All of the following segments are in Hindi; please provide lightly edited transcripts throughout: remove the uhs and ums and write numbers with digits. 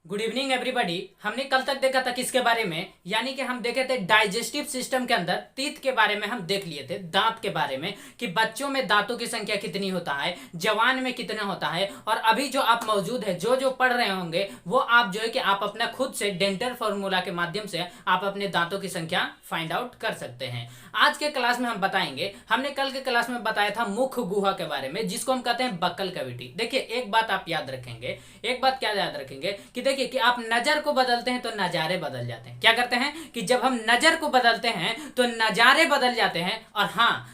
Good evening everybody. हमने कल तक देखा था किसके बारे में, यानी कि हम देखे थे डाइजेस्टिव सिस्टम के अंदर टीथ के बारे में हम देख लिए थे, दांत के बारे में कि बच्चों में दांतों की संख्या कितनी होता है, जवान में कितना होता है। और अभी जो आप मौजूद है, जो जो पढ़ रहे होंगे वो आप जो है कि आप अपना खुद से डेंटल फॉर्मूला के माध्यम से आप अपने दांतों की संख्या फाइंड आउट कर सकते हैं। आज के क्लास में हम बताएंगे, हमने कल के क्लास में बताया था मुख गुहा के बारे में, जिसको हम कहते हैं बक्कल कैविटी। देखिए एक बात आप याद रखेंगे, एक बात क्या याद रखेंगे कि देखिए कि आप नजर को बदलते हैं तो नजारे बदल जाते हैं। क्या करते हैं कि जब हम नजर को बदलते हैं तो नजारे बदल जाते हैं। और हाँ,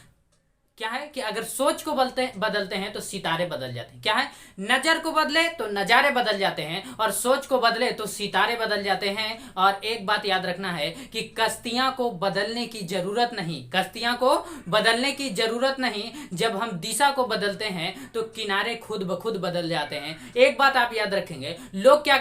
क्या है कि अगर सोच को बदलते हैं तो सितारे बदल जाते हैं। क्या है, नजर को बदले तो नजारे बदल जाते हैं और सोच को बदले तो सितारे बदल जाते हैं। और एक बात याद रखना है कि कश्तियां को बदलने की जरूरत नहीं, कश्तियां को बदलने की जरूरत नहीं। जब हम दिशा को बदलते हैं तो किनारे खुद ब खुद बदल जाते हैं। एक बात आप याद रखेंगे, लोग क्या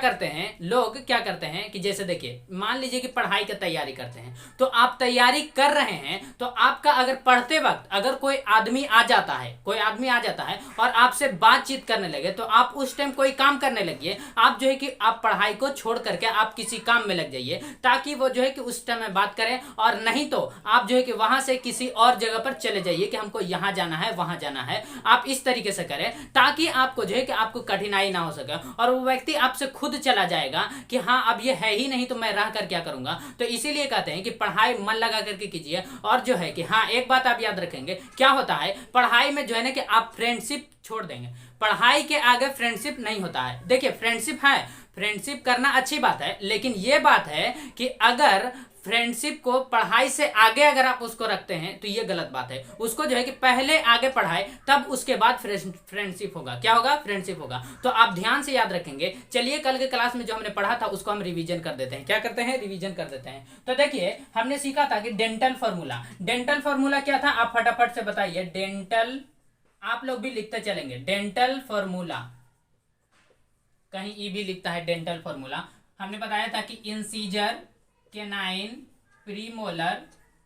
करते हैं कि जैसे देखिए मान लीजिए कि पढ़ाई की तैयारी करते हैं, तो आप तैयारी कर रहे हैं तो आपका अगर पढ़ते वक्त अगर कोई आदमी आ जाता है और आपसे बातचीत करने लगे तो आप उस टाइम कोई काम करने लगिए। आप जो है कि आप पढ़ाई को छोड़ करके आप किसी काम में लग जाइए, ताकि वो जो है कि उस टाइम में बात करें। और नहीं तो आप जो है कि वहां से किसी और जगह पर चले जाइए कि हमको यहां जाना है, वहां जाना है। आप इस तरीके से करें ताकि आपको जो है कि आपको कठिनाई ना हो सके और वो व्यक्ति आपसे खुद चला जाएगा कि हाँ अब ये है ही नहीं तो मैं रह कर क्या करूंगा। तो इसीलिए कहते हैं कि पढ़ाई मन लगा करके कीजिए। और जो है कि हाँ, एक बात आप याद रखेंगे, क्या होता है पढ़ाई में जो है ना कि आप फ्रेंडशिप छोड़ देंगे, पढ़ाई के आगे फ्रेंडशिप नहीं होता है। देखिए फ्रेंडशिप है, फ्रेंडशिप करना अच्छी बात है, लेकिन यह बात है कि अगर फ्रेंडशिप को पढ़ाई से आगे अगर आप उसको रखते हैं तो ये गलत बात है। उसको जो है कि पहले आगे पढ़ाए तब उसके बाद फ्रेंडशिप होगा। क्या होगा? फ्रेंडशिप होगा। तो आप ध्यान से याद रखेंगे। चलिए कल के क्लास में जो हमने पढ़ा था उसको हम रिवीजन कर देते हैं। क्या करते हैं? रिवीजन कर देते हैं। तो देखिए हमने सीखा था कि डेंटल फॉर्मूला, डेंटल फॉर्मूला क्या था आप फटाफट से बताइए। डेंटल, आप लोग भी लिखते चलेंगे, डेंटल फॉर्मूला, कहीं ई भी लिखता है डेंटल फॉर्मूला। हमने बताया था कि incisor, canine, premolar,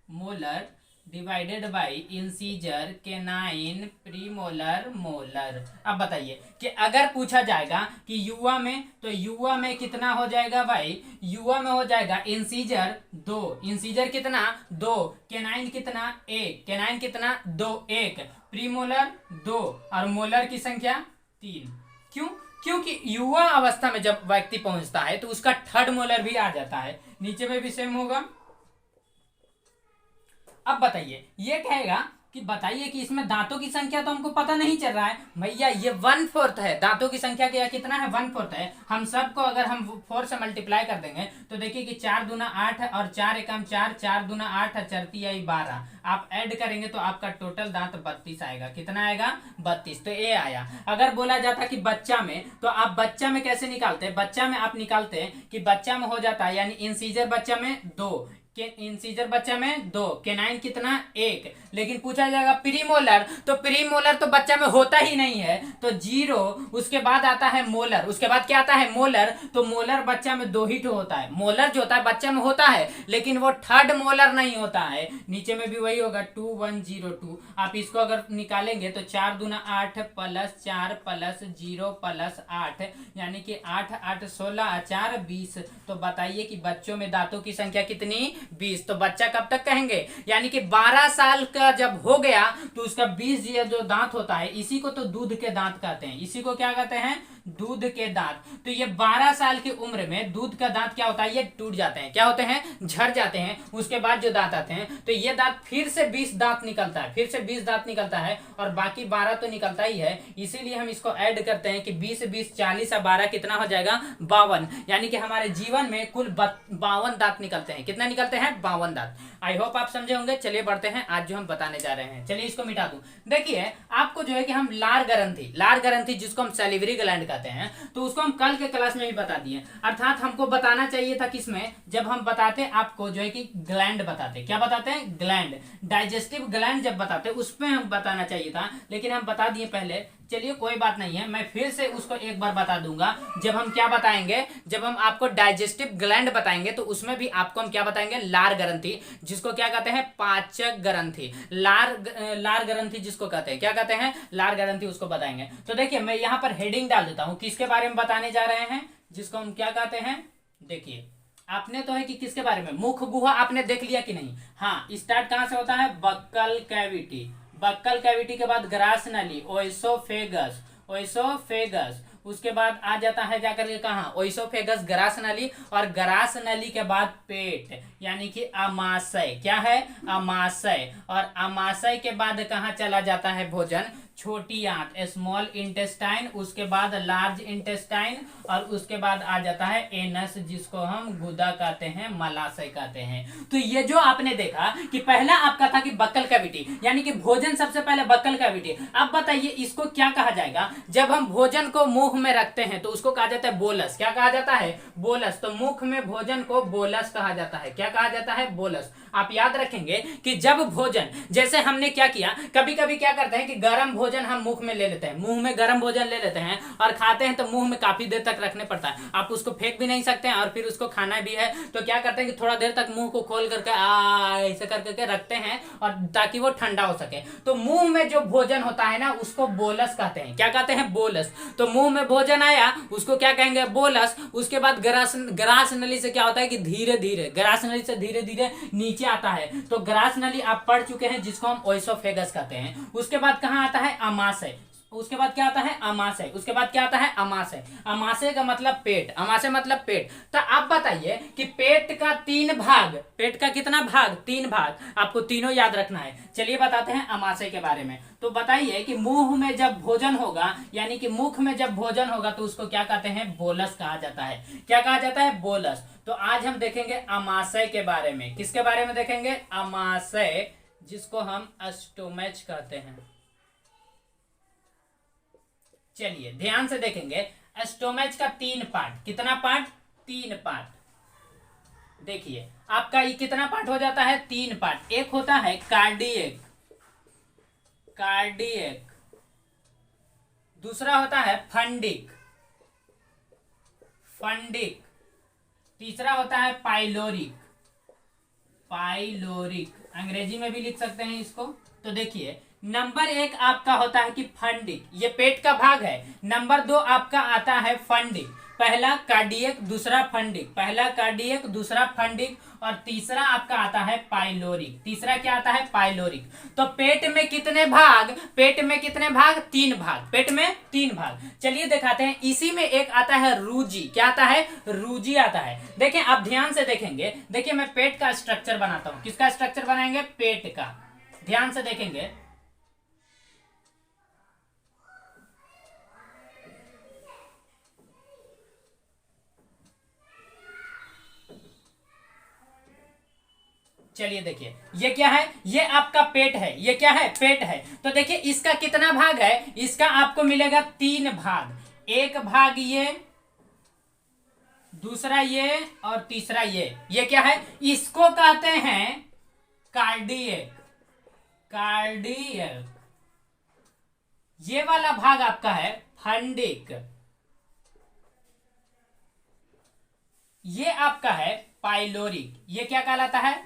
molar divided by incisor, canine, premolar, molar. अब बताइए कि अगर पूछा जाएगा कि युवा में, तो युवा में कितना हो जाएगा भाई? युवा में हो जाएगा इंसीजर 2, इंसीजर कितना? 2, केनाइन कितना? 1, केनाइन कितना? 2, 1, प्रीमोलर 2 और मोलर की संख्या 3। क्यों? क्योंकि युवा अवस्था में जब व्यक्ति पहुंचता है तो उसका थर्ड मोलर भी आ जाता है, नीचे में भी सेम होगा। अब बताइए, ये कहेगा कि बताइए कि इसमें दांतों की संख्या तो हमको पता नहीं चल रहा है भैया, ये 1/4 है दांतों की संख्या। क्या कितना है? 1/4 है। हम सबको अगर हम 4 से मल्टीप्लाई कर देंगे तो देखिए कि 4 दूना 8 और 4 एकम 4, 4 दूना 8 और 4 आई 12। आप ऐड करेंगे तो आपका टोटल दांत 32 आएगा। कितना आएगा? 32। तो ये आया। अगर बोला जाता कि बच्चा में, तो आप बच्चा में कैसे निकालते हैं? बच्चा में आप निकालते हैं कि बच्चा में हो जाता है, यानी इंसीजर बच्चा में 2, इंसीजर बच्चा में 2, केनाइन कितना? 1। लेकिन पूछा जाएगा प्रीमोलर, तो प्रीमोलर तो बच्चा में होता ही नहीं है, तो 0। उसके बाद आता है मोलर, उसके बाद क्या आता है? मोलर। तो मोलर बच्चा में 2 ही तो होता है। मोलर जो होता है बच्चा में होता है, लेकिन वो थर्ड मोलर नहीं होता है। नीचे में भी वही होगा 2102। आप इसको अगर निकालेंगे तो 4 दूना 8 प्लस 4 प्लस 0 प्लस 8, यानी कि 8 8 16 4 20। तो बताइए कि बच्चों में दांतों की संख्या कितनी? 20। तो बच्चा कब तक कहेंगे? यानी कि 12 साल का जब हो गया तो उसका 20 जो दांत होता है, इसी को तो दूध के दांत कहते हैं। इसी को क्या कहते हैं? दूध के दांत। तो ये 12 साल की उम्र में दूध का दांत क्या होता है? ये टूट जाते हैं। क्या होते हैं? झड़ जाते हैं। उसके बाद जो दांत आते हैं तो ये दांत फिर से 20 दांत निकलता है, फिर से 20 दांत निकलता है और बाकी 12 तो निकलता ही है। इसीलिए हम इसको ऐड करते हैं कि 20 20 40 और 12 कितना हो जाएगा? 52। यानी कि हमारे जीवन में कुल 52 दांत निकलते हैं। कितना निकलते हैं? 52 दांत। आई होप आप समझे होंगे। चलिए बढ़ते हैं, आज जो हम बताने जा रहे हैं। चलिए इसको मिटा दूं। देखिए आपको जो है कि हम लार ग्रंथि, लार ग्रंथि जिसको हम सैलिवरी ग्लैंड कहते हैं, तो उसको हम कल के क्लास में भी बता दिए। अर्थात हमको बताना चाहिए था किसमें, जब हम बताते आपको जो है कि ग्लैंड बताते। क्या बताते हैं? ग्लैंड, डाइजेस्टिव ग्लैंड जब बताते उसमें हम बताना चाहिए था, लेकिन हम बता दिए पहले। चलिए कोई बात नहीं है, मैं फिर से उसको एक बार बता दूंगा। जब हम क्या बताएंगे, जब हम आपको डाइजेस्टिव ग्लैंड बताएंगे तो उसमें भी आपको हम क्या बताएंगे? लार ग्रंथि, जिसको क्या कहते हैं? पाचक ग्रंथि। लार ग्रंथि जिसको कहते हैं, क्या कहते हैं? लार ग्रंथि, उसको बताएंगे। तो देखिए मैं यहाँ पर हेडिंग डाल देता हूँ, किसके बारे में बताने जा रहे हैं? जिसको हम क्या कहते हैं, देखिए आपने तो है कि किसके बारे में, मुख गुहा आपने देख लिया कि नहीं। हाँ, स्टार्ट कहां से होता है, बक्कल कैविटी, बक्कल कैविटी के बाद ग्रास नली, ओइसोफेगस, ओइसोफेगस, उसके बाद आ जाता है जाकर के कहा, ओइसोफेगस, ग्रास नली, और ग्रास नली के बाद पेट यानी कि अमाशय, क्या है, अमाशय, और अमाशय के बाद कहाँ चला जाता है भोजन, छोटी आंत, स्मॉल इंटेस्टाइन, उसके बाद लार्ज इंटेस्टाइन, और उसके बाद आ जाता है एनस, जिसको हम गुदा कहते हैं, मलाशय कहते हैं। तो ये जो आपने देखा कि पहला आपका था कि बक्कल कैविटी, यानी कि भोजन सबसे पहले बक्कल कैविटी। अब बताइए इसको क्या कहा जाएगा, जब हम भोजन को मुंह में रखते हैं तो उसको कहा जाता है बोलस, क्या कहा जाता है, बोलस। तो मुख में भोजन को बोलस कहा जाता है, क्या कहा जाता है, बोलस। आप याद रखेंगे कि जब भोजन, जैसे हमने क्या किया, कभी कभी क्या करते हैं कि गर्म भोजन हम मुंह में ले लेते हैं, मुंह में गर्म भोजन ले लेते हैं और खाते हैं, तो मुंह में काफी देर तक रखने पड़ता है, आप उसको फेंक भी नहीं सकते हैं और फिर उसको खाना भी है, तो क्या करते हैं कि थोड़ा देर तक मुंह को खोल करके ऐसे करके रखते हैं, और ताकि वो ठंडा हो सके। तो मुंह में जो भोजन होता है ना, उसको बोलस कहते हैं, क्या कहते हैं, बोलस। तो मुंह में भोजन आया, उसको क्या कहेंगे, बोलस। उसके बाद ग्रास नली से क्या होता है कि धीरे धीरे, ग्रास नली से धीरे धीरे नीचे आता है, तो ग्रास नली आप पढ़ चुके हैं, जिसको हम ओइसोफेगस कहते हैं। उसके बाद कहां आता है, अमाशय, उसके बाद क्या आता है, अमाशय, उसके बाद क्या आता है, अमाशय, अमाशय का मतलब पेट, अमाशय मतलब पेट। तो आप बताइए कि पेट का 3 भाग, पेट का कितना भाग, 3 भाग, आपको तीनों याद रखना है। चलिए बताते हैं अमाशय के बारे में। तो बताइए कि मुंह में जब भोजन होगा, यानी कि मुख में जब भोजन होगा, तो उसको क्या कहते हैं, बोलस कहा जाता है, क्या कहा जाता है, बोलस। तो आज हम देखेंगे अमाशय के बारे में, किसके बारे में देखेंगे, अमाशय, जिसको हम स्टोमच कहते हैं। चलिए ध्यान से देखेंगे, स्टोमच का 3 पार्ट, कितना पार्ट, 3 पार्ट। देखिए आपका ये कितना पार्ट हो जाता है, 3 पार्ट। एक होता है कार्डियक, कार्डियक, दूसरा होता है फंडिक, फंडिक, तीसरा होता है पाइलोरिक, पाइलोरिक, अंग्रेजी में भी लिख सकते हैं इसको। तो देखिए नंबर 1 आपका होता है कि फंडिक, ये पेट का भाग है। नंबर 2 आपका आता है फंडिक, पहला कार्डियक दूसरा फंडिक, पहला कार्डियक दूसरा फंडिक, और तीसरा आपका आता है पाइलोरिक, तीसरा क्या आता है, पाइलोरिक। तो पेट में कितने भाग, पेट में कितने भाग, 3 भाग, पेट में 3 भाग। चलिए दिखाते हैं, इसी में एक आता है रूजी, क्या आता है, रूजी आता है। देखिए आप ध्यान से देखेंगे, देखिए मैं पेट का स्ट्रक्चर बनाता हूं, किसका स्ट्रक्चर बनाएंगे, पेट का, ध्यान से देखेंगे। चलिए देखिए ये क्या है, ये आपका पेट है, ये क्या है, पेट है। तो देखिए इसका कितना भाग है, इसका आपको मिलेगा 3 भाग, एक भाग ये, दूसरा ये, और तीसरा ये क्या है, इसको कहते हैं कार्डियक, कार्डियक। ये वाला भाग आपका है फंडिक, ये आपका है पाइलोरिक, ये क्या कहलाता है,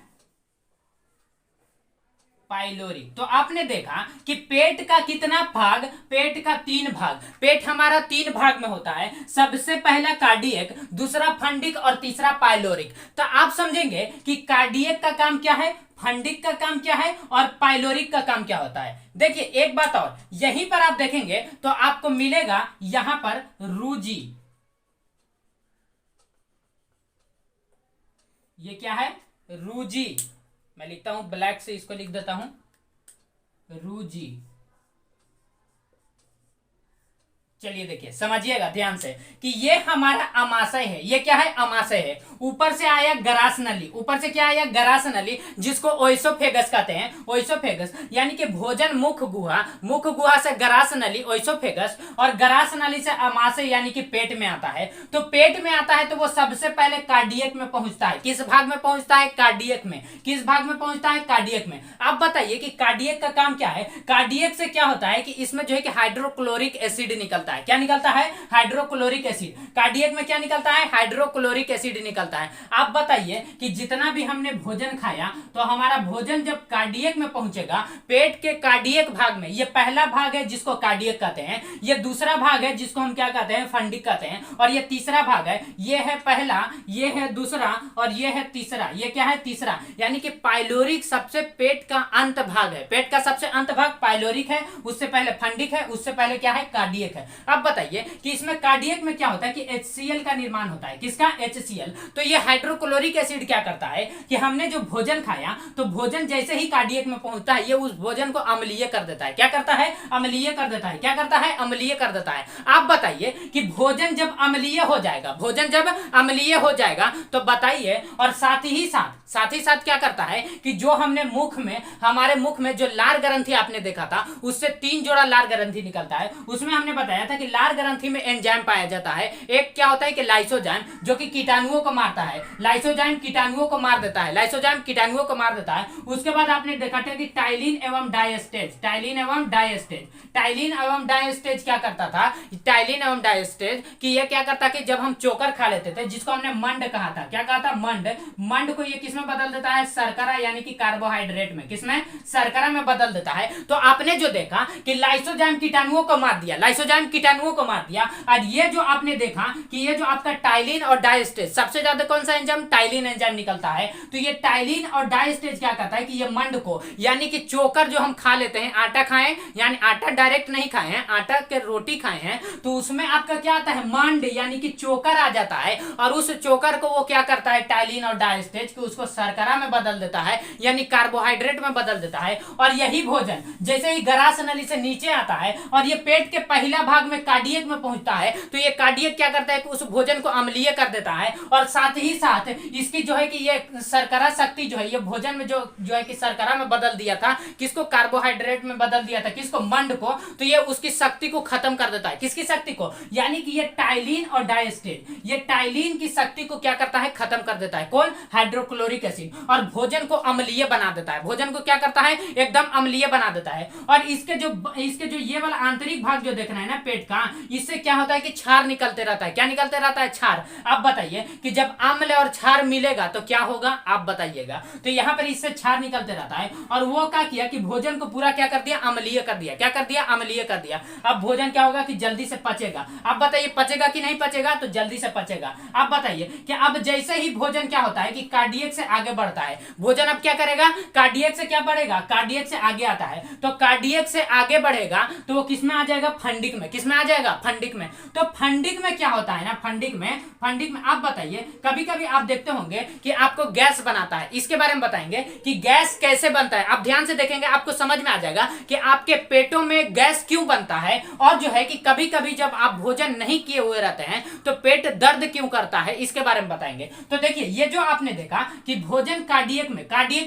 पाइलोरिक। तो आपने देखा कि पेट का कितना भाग, पेट का 3 भाग, पेट हमारा 3 भाग में होता है। सबसे पहला कार्डियक, दूसरा फंडिक, और तीसरा पाइलोरिक। तो आप समझेंगे कि कार्डियक का काम क्या है, फंडिक का काम क्या है, और पाइलोरिक का काम क्या होता है। देखिए एक बात और, यहीं पर आप देखेंगे तो आपको मिलेगा यहां पर रूजी, ये क्या है, रूजी, मैं लिखता हूं ब्लैक से, इसको लिख देता हूं रूजी। चलिए देखिए समझिएगा ध्यान से कि ये हमारा अमाशय है, ये क्या है, अमाशय है। ऊपर से आया ग्रास नली, ऊपर से क्या आया, ग्रास नली, जिसको ओइसोफेगस कहते हैं, ओइसोफेगस, यानी कि भोजन मुख गुहा, मुख गुहा से ग्रास नली, ओइसोफेगस, और ग्रास नली से अमाशय यानी कि पेट में आता है। तो पेट में आता है तो वो सबसे पहले कार्डियक में पहुंचता है, किस भाग में पहुंचता है, कार्डियक में, किस भाग में पहुंचता है, कार्डियक में। आप बताइए कि कार्डियक का काम क्या है, कार्डियक से क्या होता है कि इसमें जो है कि हाइड्रोक्लोरिक एसिड निकलता निकलता है। क्या निकलता है? Hydrochloric acid. कार्डियक में क्या निकलता है? हाइड्रोक्लोरिक एसिड निकलता है। आप बताइए कि जितना भी हमने भोजन खाया तो हमारा भोजन जब कार्डियक में पहुंचेगा, पेट के कार्डियक भाग में, ये पहला भाग है जिसको कार्डियक कहते हैं, ये दूसरा भाग है जिसको हम क्या कहते हैं? फंडिक कहते हैं, और ये तीसरा भाग है। ये है पहला, ये है दूसरा, और ये है तीसरा। ये क्या है? तीसरा। यानी कि पाइलोरिक सबसे पेट का अंत भाग है। पेट का सबसे अंत भाग पाइलोरिक है, उससे पहले फंडिक है, उससे पहले क्या है? कार्डियक है। अब बताइए कि इसमें कार्डियक में क्या होता है कि HCl का निर्माण होता है। किसका? HCl। तो ये हाइड्रोक्लोरिक एसिड क्या करता है कि हमने जो भोजन खाया तो भोजन जैसे ही कार्डियक में पहुंचता है ये उस भोजन को अम्लीय कर देता है। क्या करता है? अम्लीय कर देता है। क्या करता है? अम्लीय कर देता है। आप बताइए कि भोजन जब अम्लीय हो जाएगा, भोजन जब अम्लीय हो जाएगा तो बताइए, और साथ ही साथ क्या करता है कि जो हमने मुख में, हमारे मुख में जो लार ग्रंथि आपने देखा था उससे 3 जोड़ा लार ग्रंथि निकलता है। उसमें हमने बताया था कि लार ग्रंथि में एंजाइम पाया जाता है। एक क्या होता है कि लाइसोजाइम, जो कि कीटाणुओं को मारता है। लाइसोजाइम कीटाणुओं को मार देता है। लाइसोजाइम कीटाणुओं को मार देता है। उसके बाद आपने देखा था कि टाइलिन एवं डायस्टेज, टाइलिन एवं डायस्टेज, टाइलिन एवं डायस्टेज क्या करता था? टाइलिन एवं डायस्टेज कि ये क्या करता कि जब हम चोकर खा लेते थे, जिसको हमने मंड कहा था, क्या कहा था? मंड। मंड को ये किसमें बदल देता है? शर्करा, यानी कि कार्बोहाइड्रेट में। किसमें? शर्करा में बदल देता है। तो आपने जो देखा कि लाइसोजाइम कीटाणुओं को मार दिया, लाइसोजाइम कीटाणुओं को मार दिया, और ये जो आपने देखा कि ये जो आपका टाइलिन और डायस्टेज, सबसे ज्यादा कौन सा एंजाइम? टाइलिन एंजाइम निकलता है। तो ये टाइलिन और डायस्टेज क्या करता है कि ये मंड को, यानी कि चोकर जो हम खा लेते हैं, आटा खाएं, यानी आटा डायरेक्ट नहीं खाए हैं, आटा के रोटी खाए हैं, तो उसमें आपका क्या आता है? मंड, यानी कि चोकर आ जाता है, और उस चोकर को वो क्या करता है? टाइलिन और डायस्टेज कि उसको शर्करा में बदल देता है, यानी कार्बोहाइड्रेट में बदल देता है। और यही भोजन जैसे ही ग्रास नली से नीचे आता है और ये पेट के पहला भाग में कार्डियक में पहुंचता है, तो ये कार्डियक क्या करता है कि उस भोजन को अम्लीय कर देता है, और साथ ही साथ इसकी जो है कि ये शर्करा शक्ति जो है, ये भोजन में जो है कि शर्करा में बदल दिया था, किसको? कार्बोहाइड्रेट में बदल दिया था, किसको? मंड को। तो ये उसकी शक्ति को खत्म कर देता है। किसकी शक्ति को? यानी कि ये टाइलिन और डायस्टेज, ये टाइलिन की शक्ति को क्या करता है? खत्म कर देता है। कौन? Hydrochloric acid. और भोजन को अम्लीय बना देता है। भोजन को क्या करता है? एकदम अम्लीय बना देता है। और इसके जो ये वाला आंतरिक भाग जो देख रहे हैं ना पेट का, इससे क्या होता है कि क्षार निकलते रहता है। क्या निकलते रहता है? क्षार। आप बताइए कि जब अम्ल और क्षार मिलेगा तो क्या होगा? आप बताइएगा। तो यहाँ पर इससे क्षार निकलते रहता है, और वो क्या किया कि भोजन को पूरा क्या कर दिया? अम्लीय कर दिया। क्या कर दिया? अम्लीय कर दिया। अब भोजन क्या होगा कि जल्दी से पचेगा। आप बताइए पचेगा कि नहीं पचेगा? तो जल्दी से पचेगा। आप बताइए कि अब जैसे ही भोजन क्या होता है कि कार्डियक से आगे बढ़ता है, भोजन अब क्या करेगा? कार्डियक से क्या बढ़ेगा? कार्डियक से आगे आता है। तो कार्डियक से आगे बढ़ेगा तो वो किसमें आ जाएगा? फंडिक में। किसमें आ जाएगा? फंडिक में। तो फंडिक में क्या होता है ना, फंडिक में आप बताइए, कभी कभी आप देखते होंगे कि आपको गैस बनाता है। इसके बारे में बताएंगे कि गैस कैसे बनता है। आप ध्यान से देखेंगे आपको समझ में आ जाएगा कि आपके पेटों में गैस क्यों बनता है, और जो है कि कभी कभी जब आप भोजन नहीं किए हुए रहते हैं तो पेट दर्द क्यों करता है, इसके बारे में बताएंगे। तो देखिए ये जो आपने देखा कि भोजन कार्डियक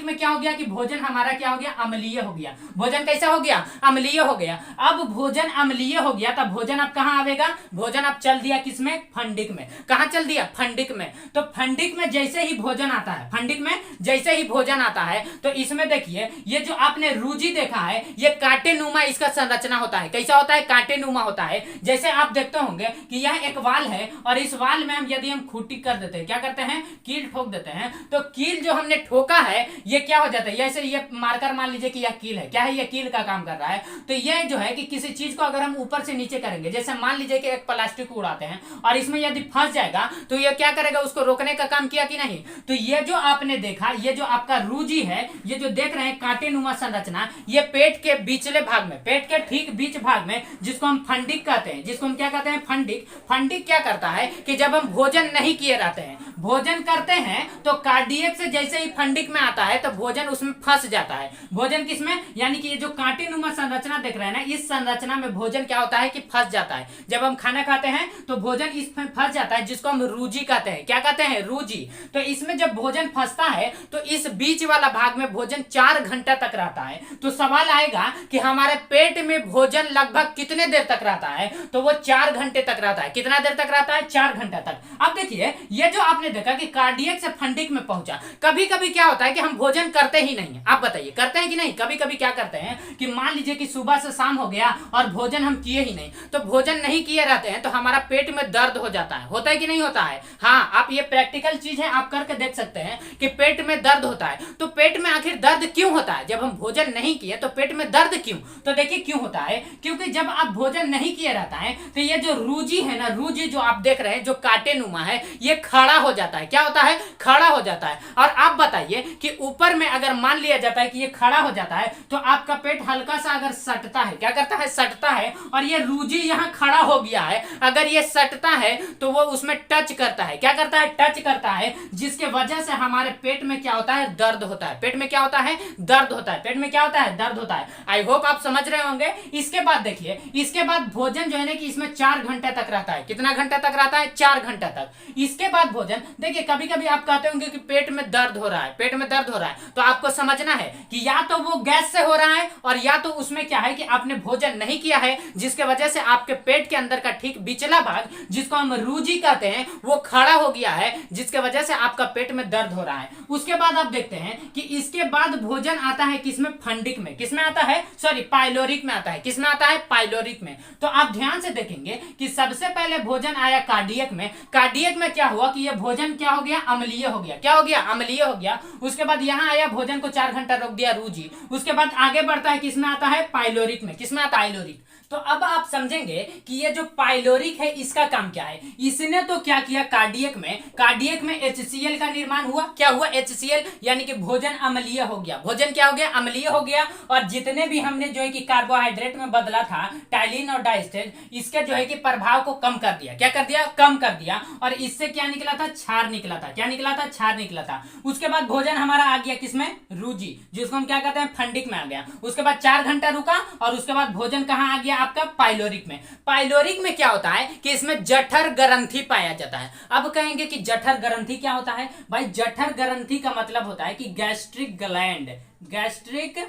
में क्या हो गया कि भोजन हमारा क्या हो गया? अम्लीय हो गया। भोजन कैसा हो गया? अम्लीय हो गया। अब भोजन अम्लीय हो गया तब भोजन अब कहां आवेगा? भोजन अब चल दिया किसमें? फंडिक में। कहां चल दिया? फंडिक में। तो फंडिक में जैसे ही भोजन आता है, फंडिक में जैसे ही भोजन आता है तो इसमें देखिए ये जो आपने रूजी देखा है, ये कांटेनुमा इसका संरचना होता है। कैसा होता है? कांटेनुमा होता है। जैसे आप देखते होंगे कि यह एक वाल है, और इस वाल में हम यदि हम खूंटी कर देते हैं, क्या करते हैं? कील ठोक देते हैं, तो कील जो हमने ठोका है ये क्या हो जाता है? जैसे ये मार्कर मान लीजिए कि यह कील है। क्या है? ये कील का काम कर रहा है। तो ये जो है कि किसी चीज को अगर हम ऊपर से नीचे करेंगे, जैसे मान लीजिए कि एक प्लास्टिक को उड़ाते हैं और इसमें यदि फंस जाएगा तो ये क्या करेगा? उसको रोकने का काम किया कि नहीं? तो ये जो आपने देखा, ये जो आपका रूजी है, ये जो देख रहे हैं कांटेनुमा संरचना, ये पेट के बीचले भाग में, पेट के ठीक बीच भाग में, जिसको हम फंडिक कहते हैं, जिसको हम क्या कहते हैं? फंडिक। फंडिक क्या करता है कि जब हम भोजन नहीं किए रहते हैं, भोजन करते हैं तो कार्डियक से जैसे ही फंडिक में आता है तो भोजन उसमें फंस जाता है। भोजन किसमें? यानी कि ये जो कांटेनुमा संरचना देख रहे हैं ना, इस संरचना में भोजन क्या होता है कि फंस जाता है। जब हम खाना खाते हैं तो भोजन इसमें फंस जाता है, जिसको हम रूजी कहते हैं। क्या कहते हैं? रूजी। तो इसमें जब भोजन फंसता है तो इस बीच वाला भाग में भोजन 4 घंटा तक रहता है। तो सवाल आएगा कि हमारे पेट में भोजन लगभग कितने देर तक रहता है? तो वो 4 घंटे तक रहता है। कितना देर तक रहता है? 4 घंटा तक। अब देखिए देखिए ये जो आपने देखा कि कार्डियक से फंडिक में पहुंचा, कभी कभी क्या होता है कि हम भोजन करते ही नहीं है। आप बताइए करते हैं कि नहीं? कभी कभी क्या करते हैं कि मान लीजिए कि सुबह से शाम हो गया और भोजन हम किए ही नहीं, तो भोजन नहीं किए रहते हैं तो हमारा पेट में दर्द हो जाता है। होता है कि नहीं होता है? हाँ, आप ये प्रैक्टिकल चीज है, आप करके देख सकते हैं कि पेट में दर्द होता है। तो पेट में आखिर दर्द क्यों होता है? जब हम भोजन नहीं किए तो पेट में दर्द क्यों? तो देखिए क्यों होता है, क्योंकि जब आप भोजन नहीं किए रहता है तो ये जो रूजी है ना, रूजी जो आप देख रहे हैं जो कांटे नुमा है, ये खड़ा हो जाता है। क्या होता है? खड़ा हो जाता है। और आप बताइए कि ऊपर में अगर मान लिया जाता है कि ये खड़ा हो जाता है तो आपका पेट हल्का सा अगर सटता है, क्या करता है? सटता है। और ये रूजी यहाँ खड़ा हो गया है, अगर ये सटता है तो वो उसमें टच करता है। क्या करता है? टच करता है, जिसके वजह से हमारे पेट में क्या होता है? दर्द होता है। पेट में क्या होता है? दर्द होता है। पेट में क्या होता है? दर्द होता है। आई होप आप समझ रहे होंगे। इसके बाद देखिए, इसके बाद भोजन जो है ना कि इसमें 4 घंटे तक रहता है। कितना घंटे तक रहता है? 4 घंटे तक। इसके बाद भोजन, देखिए कभी कभी आप कहते होंगे कि पेट में दर्द हो रहा है, पेट में दर्द हो रहा है, तो आपको समझना है कि या तो वो गैस से हो रहा है और या तो उसमें क्या है कि आपने भोजन नहीं किया है, जिसके वजह से आपके पेट के अंदर का ठीक बिचला भाग, जिसको हम रूजी कहते हैं, वो खड़ा हो गया है, जिसके वजह से आपका पेट में दर्द हो रहा है। उसके बाद आप देखते हैं कि इसके बाद भोजन आता है किसमें? फंडिक में। किसमें आता है? सॉरी, पाइलोरिक में आता है। किसमें आता है? पाइलोरिक में। तो आप ध्यान से देखेंगे कि सबसे पहले भोजन आया कार्डियक में। कार्डियक में क्या हुआ कि ये भोजन क्या हो गया? अम्लीय हो गया। क्या हो गया? अम्लीय हो गया। उसके बाद यहाँ आया, भोजन को 4 घंटा रोक दिया, रूजी। उसके बाद आगे बढ़ता है, किसमें आता है? पाइलोरिक में। किसमें आता है? पाइलोरिक। तो अब आप समझेंगे कि ये जो पाइलोरिक है इसका काम क्या है। इसने तो क्या किया कार्डियक में, कार्डियक में HCl का निर्माण हुआ। क्या हुआ? HCl, यानी कि भोजन अम्लीय हो गया। भोजन क्या हो गया? अम्लीय हो गया। और जितने भी हमने जो है कि कार्बोहाइड्रेट में बदला था, टाइलिन और डाइस्टेज, इसके जो है कि प्रभाव को कम कर दिया। क्या कर दिया? कम कर दिया। और इससे क्या निकला था? क्षार निकला था। क्या निकला था? क्षार निकला था। उसके बाद भोजन हमारा आ गया किसमें? रूजी, जिसको हम क्या कहते हैं? फंडिक में आ गया। उसके बाद 4 घंटा रुका और उसके बाद भोजन कहाँ आ गया आपका? पाइलोरिक में। पाइलोरिक में क्या होता है कि इसमें जठर ग्रंथि पाया जाता है। अब कहेंगे कि जठर ग्रंथि क्या होता है? भाई जठर ग्रंथि का मतलब होता है कि गैस्ट्रिक ग्लैंड, गैस्ट्रिक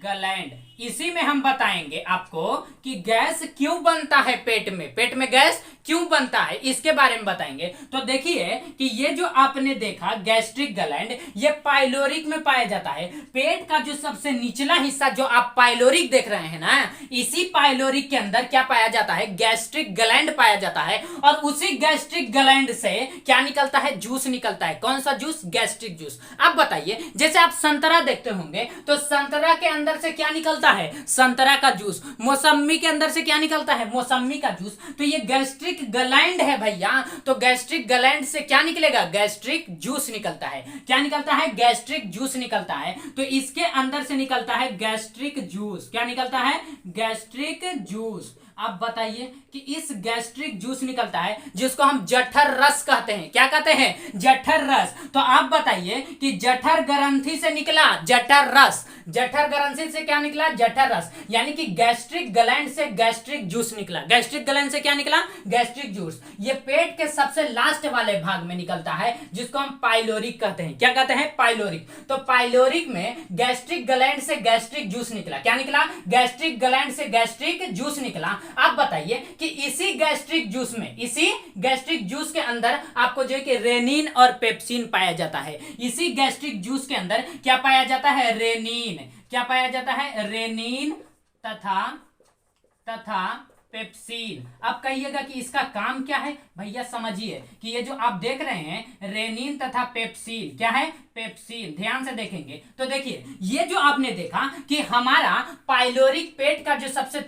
ग्लैंड। इसी में हम बताएंगे आपको कि गैस क्यों बनता है पेट में, पेट में गैस क्यों बनता है, इसके बारे में बताएंगे। तो देखिए कि ये जो आपने देखा गैस्ट्रिक ग्लैंड, ये पाइलोरिक में पाया जाता है। पेट का जो सबसे निचला हिस्सा जो आप पाइलोरिक देख रहे हैं ना, इसी पाइलोरिक के अंदर क्या पाया जाता है? गैस्ट्रिक ग्लैंड पाया जाता है। और उसी गैस्ट्रिक ग्लैंड से क्या निकलता है? जूस निकलता है। कौन सा जूस? Gastric juice. अब बताइए, जैसे आप संतरा देखते होंगे तो संतरा के अंदर से क्या निकलता है? संतरा का जूस। मौसम्मी के अंदर से क्या निकलता है? मौसम्मी का जूस। तो ये गैस्ट्रिक ग्लैंड है भैया, तो गैस्ट्रिक ग्लैंड से क्या निकलेगा? गैस्ट्रिक जूस निकलता है। क्या निकलता है? गैस्ट्रिक जूस निकलता है। तो इसके अंदर से निकलता है गैस्ट्रिक जूस। क्या निकलता है? Gastric juice. अब बताइए कि इस गैस्ट्रिक जूस निकलता है जिसको हम जठर रस कहते हैं। क्या कहते हैं? जठर रस। तो आप बताइए कि जठर ग्रंथि से निकला जठर रस, जठर ग्रंथि से क्या निकला? जठर रस। यानी कि गैस्ट्रिक ग्लैंड से गैस्ट्रिक जूस निकला। गैस्ट्रिक ग्लैंड से क्या निकला? Gastric juice. ये पेट के सबसे लास्ट वाले भाग में निकलता है, जिसको हम पाइलोरिक कहते हैं। क्या कहते हैं? पाइलोरिक। तो पाइलोरिक में गैस्ट्रिक ग्लैंड से गैस्ट्रिक जूस निकला। क्या निकला? गैस्ट्रिक ग्लैंड से गैस्ट्रिक जूस निकला। आप बताइए कि इसी गैस्ट्रिक जूस में, इसी गैस्ट्रिक जूस के अंदर आपको जो है कि रेनिन और पेप्सिन पाया जाता है। इसी गैस्ट्रिक जूस के अंदर क्या पाया जाता है? रेनिन। क्या पाया जाता है? रेनिन तथा पेप्सिन। अब कहिएगा कि इसका काम क्या है? भैया समझिए कि ये जो आप देख रहे हैं रेनिन तथा पेप्सिन, क्या है? पेप्सिन। ध्यान से देखेंगे तो देखिए ये जो आपने देखा कि हमारा पाइलोरिक पेट का जो सबसे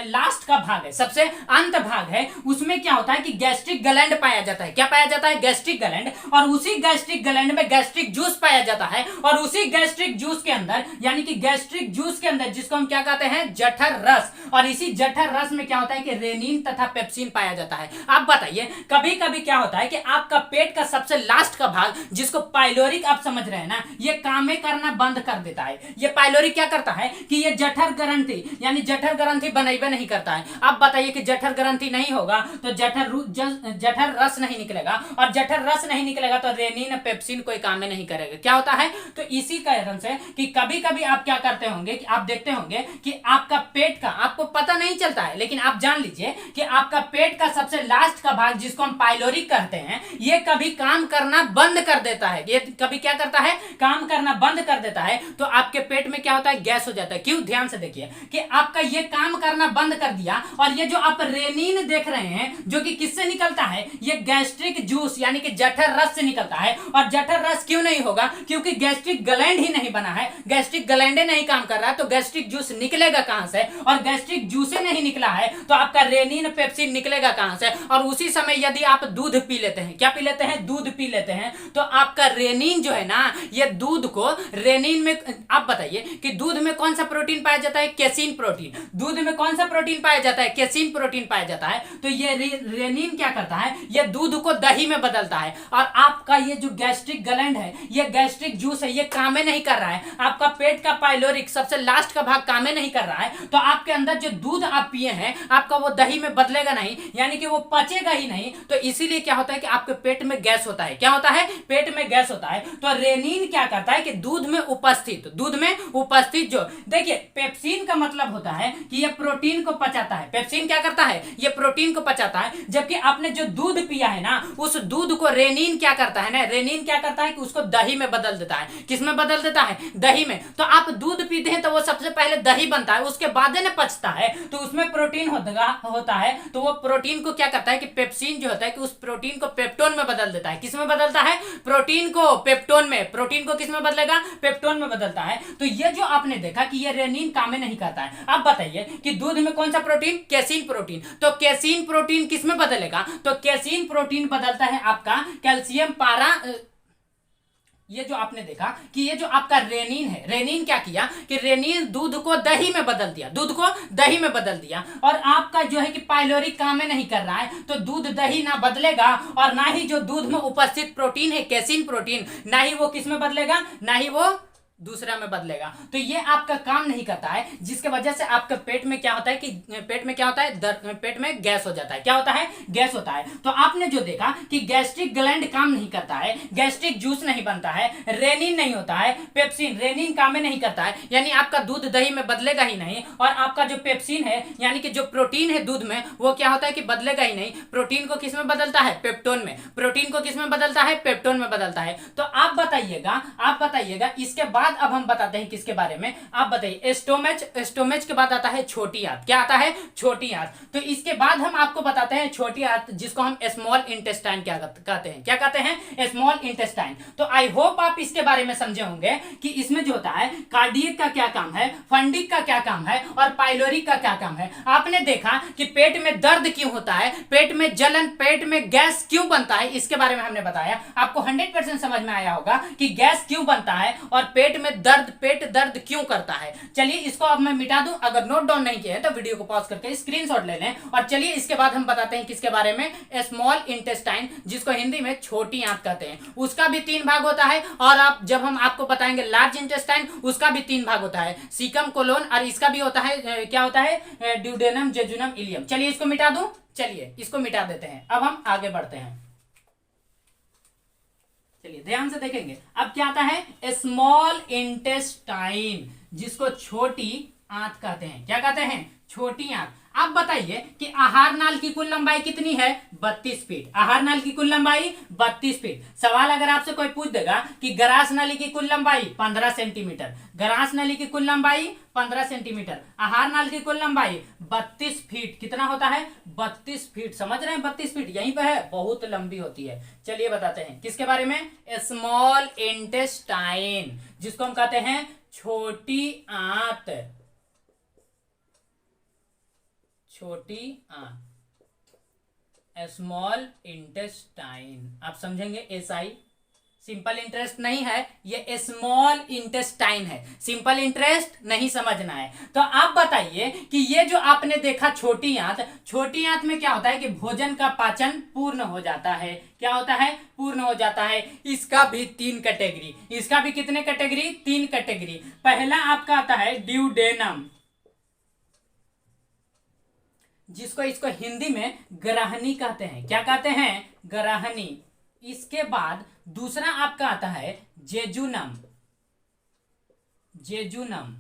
लास्ट का भाग है, सबसे अंत भाग है, उसमें क्या होता है कि गैस्ट्रिक ग्लैंड पाया जाता है। क्या पाया जाता है? Gastric gland. और उसी गैस्ट्रिक ग्लैंड में गैस्ट्रिक जूस पाया जाता है। और उसी गैस्ट्रिक जूस के अंदर, यानी कि गैस्ट्रिक जूस के अंदर, जिसको हम क्या कहते हैं? जठर रस। और इसी जठर रस में क्या होता है कि रेनिन तथा पेप्सिन पाया जाता है। आप बताइए कभी कभी क्या होता है कि आपका पेट का सबसे लास्ट का भाग, जिसको पाइलोरिक आप समझ रहे हैं ना, ये कामें करना बंद कर देता है। ये पाइलोरिक क्या करता है कि ये जठर ग्रंथि, यानी जठर ग्रंथि बनाइए बनइबे नहीं करता है। अब बताइए कि जठर ग्रंथि नहीं होगा तो जठर रस नहीं निकलेगा, और जठर रस नहीं निकलेगा तो रेनिन पेप्सिन कोई काम में नहीं करेगा। क्या होता है, तो इसी कारण से कि कभी कभी आप क्या करते होंगे कि आप देखते होंगे कि आपका पेट का आपको पता नहीं चलता है, लेकिन आप जान लीजिए कि आपका पेट का सबसे लास्ट का भाग जिसको हम पाइलोरिक कहते हैं, ये कभी काम करना बंद कर देता है। ये कभी क्या करता है, काम करना बंद कर देता है। तो आपके पेट में क्या होता है, गैस हो जाता है। क्यों, ध्यान से देखिए कि आपका ये काम करना बंद कर दिया, और ये जो आप रेनिन देख रहे हैं जो कि किससे निकलता है, ये गैस्ट्रिक जूस यानी कि जठर रस से निकलता है। और जठर रस क्यों नहीं होगा, क्योंकि गैस्ट्रिक ग्लैंड ही नहीं बना है, गैस्ट्रिक ग्लैंड नहीं काम कर रहा है, तो गैस्ट्रिक जूस निकलेगा कहां से, और गैस्ट्रिक जूस नहीं निकला है तो आपका रेनिन पेप्सिन निकलेगा कहां से। और उसी समय यदि आप दूध पी लेते हैं, क्या पी लेते हैं, दूध पी लेते हैं, तो आपका रेनिन जो है ना, ये दूध को रेनिन में, आप बताइए कि दूध में कौन सा प्रोटीन पाया जाता है, केसिन प्रोटीन। दूध में कौन सा प्रोटीन पाया जाता है, केसिन प्रोटीन पाया जाता है। तो ये रेनिन क्या करता है, ये दूध को दही में बदलता है, और आपका ये जो गैस्ट्रिक ग्लैंड है, ये गैस्ट्रिक जूस है, ये काम नहीं कर रहा है। आपका पेट का पाइलोरिक सबसे लास्ट का भाग काम नहीं कर रहा है, तो आपके अंदर जो दूध आप पिए हैं आपका वो दही में बदलेगा नहीं, यानी कि वो पचेगा ही नहीं। तो इसीलिए क्या होता है कि आपके पेट में गैस होता है। क्या होता है, पेट में गैस होता है। तो रेनिन क्या करता है कि दूध में उपस्थित जो देखिए, पेप्सिन का मतलब होता है कि ये प्रोटीन को पचाता है। पेप्सिन क्या करता है, ये प्रोटीन को पचाता है। जबकि आपने जो दूध पिया है ना, उस दूध को रेनिन क्या करता है ना, रेनिन क्या करता है कि उसको दही में बदल देता है। किस में बदल देता है, दही में। तो आप दूध पीते हैं तो वो सबसे पहले दही बनता है, उसके बाद न पचता है, तो उसमें प्रोटीन होता है। तो वो प्रोटीन को क्या करता है कि पेप्सिन जो होता है कि उस प्रोटीन को पेप्टोन में बदल देता है। किस में बदलता है, प्रोटीन को पेप्टोन में। प्रोटीन को किस में बदलेगा, पेप्टोन में बदलता है। तो ये जो आपने देखा कि ये रेनिन काम नहीं करता है। अब बताइए कि दूध में कौन सा प्रोटीन, केसिन प्रोटीन। तो केसिन प्रोटीन किस में बदलेगा, तो केसिन प्रोटीन बदलता है आपका कैल्शियम पारा। ये जो आपने देखा कि ये जो आपका रेनिन है, रेनिन क्या किया कि रेनिन दूध को दही में बदल दिया, दूध को दही में बदल दिया। और आपका जो है कि पाइलोरिक काम में नहीं कर रहा है, तो दूध दही ना बदलेगा, और ना ही जो दूध में उपस्थित प्रोटीन है केसिन प्रोटीन, ना ही वो किस में बदलेगा, ना ही वो दूसरा में बदलेगा। तो ये आपका काम नहीं करता है, जिसके वजह से आपके पेट में क्या होता है कि पेट में क्या होता है, पेट में गैस हो जाता है। क्या होता है, गैस होता है। तो आपने जो देखा कि गैस्ट्रिक ग्लैंड काम नहीं करता है, गैस्ट्रिक जूस नहीं बनता है, रेनिन नहीं होता है, पेप्सिन, रेनिन काम में नहीं करता है, यानी आपका दूध दही में बदलेगा ही नहीं। और आपका जो पेप्सिन है यानी कि जो प्रोटीन है दूध में, वो क्या होता है कि बदलेगा ही नहीं। प्रोटीन को किस में बदलता है, पेप्टोन में। प्रोटीन को किस में बदलता है, पेप्टोन में बदलता है। तो आप बताइएगा इसके बाद अब हम बताते हैं किसके बारे में। आप बताइए, स्टोमेच के बाद आता है छोटी आंत। क्या आता है, छोटी आंत। तो इसके बाद हम आपको बताते हैं छोटी आंत, जिसको हम स्मॉल इंटेस्टाइन क्या कहते हैं, क्या कहते हैं, स्मॉल इंटेस्टाइन। तो आई होप आप इसके बारे में समझे होंगे कि इसमें जो होता है कार्डियक का क्या काम है, फंडिक का क्या काम है, और पाइलोरिक का क्या काम है। आपने देखा कि पेट में दर्द क्यों होता है, पेट में जलन, पेट में गैस क्यों बनता है, इसके बारे में हमने बताया। आपको 100% समझ में आया होगा कि गैस क्यों बनता है और पेट में पेट दर्द क्यों करता है। चलिए इसको अब मैं मिटा दूं। अगर नोट डाउन नहीं किया है तो वीडियो को पॉज करके स्क्रीनशॉट ले लें। और चलिए इसके बाद हम बताते हैं किसके बारे में, स्मॉल इंटेस्टाइन, जिसको हिंदी में छोटी आंत कहते हैं। उसका भी 3 भाग होता है। और आप जब हम आपको बताएंगे लार्ज इंटेस्टाइन, उसका भी 3 भाग होता है, सीकम, कोलोन, और इसका भी होता है, क्या होता है, ड्यूडेनम, जेजुनम, इलियम। चलिए इसको मिटा दूं, चलिए इसको मिटा देते हैं। अब हम आगे बढ़ते हैं, चलिए ध्यान से देखेंगे। अब क्या आता है, स्मॉल इंटेस्टाइन, जिसको छोटी आंत कहते हैं। क्या कहते हैं, छोटी आंत। अब बताइए कि आहार नाल की कुल लंबाई कितनी है, 32 फीट। आहार नाल की कुल लंबाई 32 फीट। सवाल अगर आपसे कोई पूछ देगा कि ग्रास नली की कुल लंबाई 15 सेंटीमीटर, ग्रास नली की कुल लंबाई 15 सेंटीमीटर, आहार नाल की कुल लंबाई 32 फीट। कितना होता है, 32 फीट। समझ रहे हैं, 32 फीट यहीं पे है, बहुत लंबी होती है। चलिए बताते हैं किसके बारे में, स्मॉल इंटेस्टाइन, जिसको हम कहते हैं छोटी आंत, छोटी आंत, स्मॉल इंटेस्टाइन। आप समझेंगे, एसआई सिंपल इंटरेस्ट नहीं है, ये स्मॉल इंटेस्टाइन है। सिंपल इंटरेस्ट नहीं समझना है। तो आप बताइए कि ये जो आपने देखा छोटी आंत, छोटी आंत में क्या होता है कि भोजन का पाचन पूर्ण हो जाता है। क्या होता है, पूर्ण हो जाता है। इसका भी 3 कैटेगरी, इसका भी कितने कैटेगरी, 3 कैटेगरी। पहला आपका आता है ड्यूडेनम, जिसको इसको हिंदी में ग्रहणी कहते हैं। क्या कहते हैं? ग्रहणी। इसके बाद दूसरा आपका आता है जेजुनम, जेजुनम।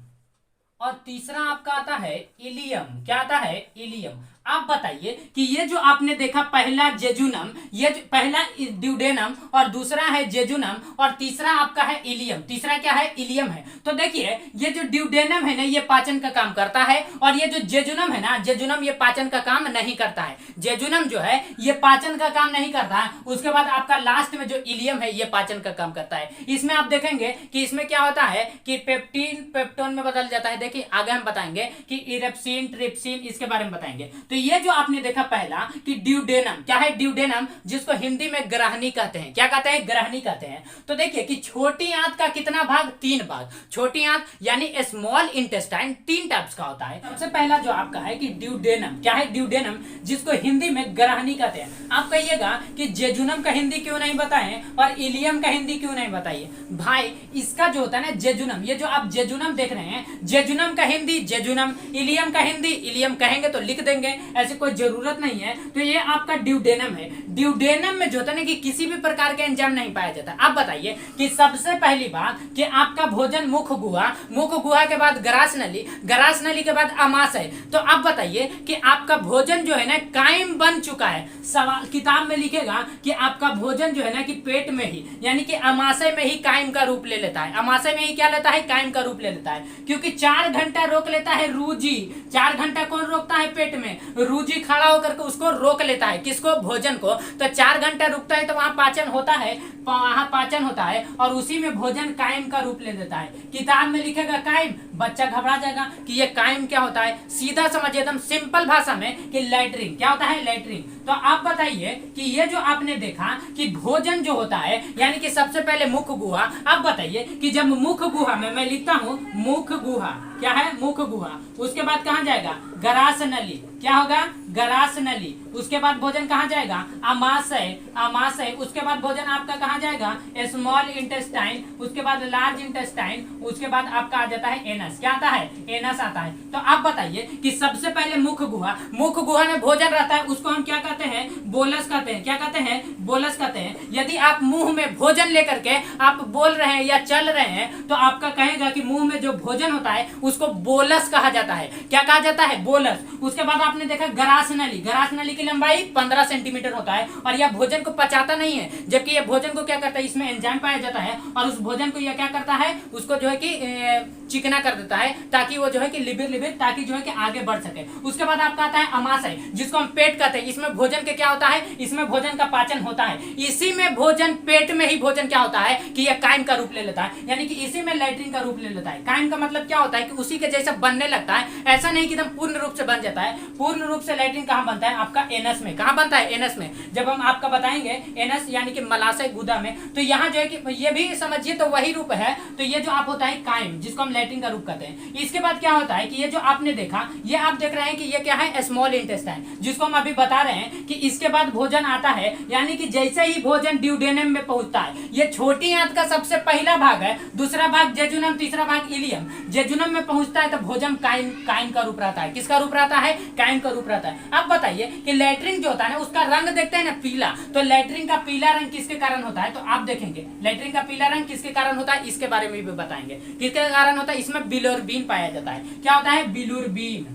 और तीसरा आपका आता है इलियम। क्या आता है? इलियम। आप बताइए कि ये जो आपने देखा पहला जेजुनम, ये जो पहला ड्यूडेनम और दूसरा है जेजुनम और तीसरा आपका है इलियम। तीसरा क्या है? इलियम है। तो देखिए ये जो ड्यूडेनम है ना ये पाचन का काम करता है और ये जो जेजुनम है ना, जेजुनम ये पाचन का काम नहीं करता है। जेजुनम जो है ये पाचन का काम नहीं करता है। उसके बाद आपका लास्ट में जो इलियम है ये पाचन का काम करता है। इसमें आप देखेंगे कि इसमें क्या होता है कि पेप्टीन पेप्टोन में बदल जाता है। देखिए आगे हम बताएंगे कि इरेप्सिन ट्रिप्सिन इसके बारे में बताएंगे। तो ये जो आपने देखा पहला कि ड्यूडेनम, क्या है? ड्यूडेनम, जिसको हिंदी में ग्रहणी कहते हैं। क्या कहते हैं? ग्रहणी कहते हैं। तो देखिए कि छोटी आंत का कितना भाग? 3 भाग। छोटी आंत यानी स्मॉल इंटेस्टाइन 3 टाइप्स का होता है। सबसे पहला जो आपका है कि ड्यूडेनम। क्या है? ड्यूडेनम, जिसको हिंदी में ग्रहणी कहते हैं। आप कहिएगा कि जेजुनम का हिंदी क्यों नहीं बताएं और इलियम का हिंदी क्यों नहीं बताइए? भाई इसका जो होता है ना जेजुनम, ये जो आप जेजुनम देख रहे हैं, जेजुनम का हिंदी जेजुनम, इलियम का हिंदी इलियम। कहेंगे तो लिख देंगे, ऐसे कोई जरूरत नहीं है। तो ये आपका ड्यूडेनम है। ड्यूडेनम में जो होता है ना कि किसी भी प्रकार का एंजाइम नहीं पाया जाता। आप बताइए कि सबसे पहली बात कि आपका भोजन मुख गुहा, मुख गुहा के बाद ग्रास नली, ग्रास नली के बाद आमाशय। तो आप बताइए कि आपका भोजन जो है ना कायम बन चुका है। सवाल किताब में लिखेगा कि आपका भोजन जो है ना कि पेट में ही यानी कि आमाशय में ही कायम का रूप ले लेता है। आमाशय में ही क्या लेता है? कायम का रूप ले लेता है। क्योंकि 4 घंटा रोक लेता है रूजी। 4 घंटा कौन रोकता है? पेट में रूजी खड़ा होकर के उसको रोक लेता है। किसको? भोजन को। तो 4 घंटा रुकता है तो वहां पाचन होता है, वहां पाचन होता है और उसी में भोजन कायम का रूप ले लेता है। किताब में लिखेगा कायम, बच्चा घबरा जाएगा कि ये कायम क्या होता है। सीधा समझिए एकदम सिंपल भाषा में कि लैट्रिन। क्या होता है? लैट्रिन। तो आप बताइए कि ये जो आपने देखा कि भोजन जो होता है यानी कि सबसे पहले मुख गुहा। आप बताइए कि जब मुख गुहा में मैं लिखता हूं मुख गुहा, क्या है? मुख गुहा। उसके बाद कहां जाएगा? ग्रास नली। क्या होगा? ग्रास नली। उसके बाद भोजन कहां जाएगा? आमाशय, आमाशय। उसके बाद भोजन आपका कहां जाएगा? Small intestine. उसके बाद लार्ज इंटेस्टाइन। उसके बाद आपका आ जाता है एनस। क्या आता है? एनस आता है। तो आप बताइए कि सबसे पहले मुख गुहा, मुख गुहा में भोजन रहता है, उसको हम क्या कहते हैं? बोलस कहते हैं। क्या कहते हैं? बोलस कहते हैं। यदि आप मुंह में भोजन लेकर के आप बोल रहे हैं या चल रहे हैं तो आपका कहेगा कि मुंह में जो भोजन होता है उसको बोलस कहा जाता है। क्या कहा जाता है? बोलस। उसके बाद आपने देखा ग्रास नली। ग्रास नली की लंबाई 15 सेंटीमीटर होता है और यह भोजन को पचाता नहीं है, जबकि यह भोजन को क्या करता है? इसमें एंजाइम पाया जाता है और उस भोजन को यह क्या करता है? उसको जो है कि चिकना कर देता है ताकि वो जो है कि लिबिर लिबिर ताकि जो है कि आगे बढ़ सके। उसके बाद आपका आता है अमाशय, जिसको हम पेट कहते हैं। इसमें भोजन के क्या होता है? इसमें भोजन का पाचन होता है। इसी में भोजन, पेट में ही भोजन क्या होता है कि यह कायम का रूप ले लेता है, यानी कि इसी में लैट्रिन का रूप ले लेता है। कायम का मतलब क्या होता है कि उसी के जैसा बनने लगता है। ऐसा नहीं कि एकदम पूर्ण रूप से बन जाता है। पूर्ण रूप से लैट्रिन कहां बनता है? आपका एनस में। कहां बनता है? एनस में। जब हम आपका बताएंगे एनस यानी कि मलाशय गुदा में, तो यहाँ जो है कि ये भी समझिए तो वही रूप है। तो ये जो आप होता है कायम, जिसको हम लैट्रिन का रूप कहते हैं। इसके बाद क्या होता है कि ये जो आपने देखा, ये आप देख रहे हैं कि ये क्या है? स्मॉल इंटेस्टाइन, जिसको हम अभी बता रहे हैं कि इसके बाद भोजन आता है, यानी कि जैसे ही भोजन ड्यूडेनम में पहुंचता है, ये छोटी आंत का सबसे पहला भाग है, दूसरा भाग जेजुनम, तीसरा भाग इलियम। जेजुनम में पहुंचता है तो भोजन कायम, कायम का रूप रहता है। किसका रूप रहता है? कायम का रूप रहता है। अब बताइए कि लैट्रिन जो होता है ना उसका रंग देखते हैं ना पीला, तो लैट्रिन का पीला रंग किसके कारण होता है? तो आप देखेंगे लैट्रिन का पीला रंग किसके कारण होता है, इसके बारे में भी बताएंगे किसके कारण होता है। इसमें बिलोरबीन पाया जाता है। क्या होता है? बिलुरबीन,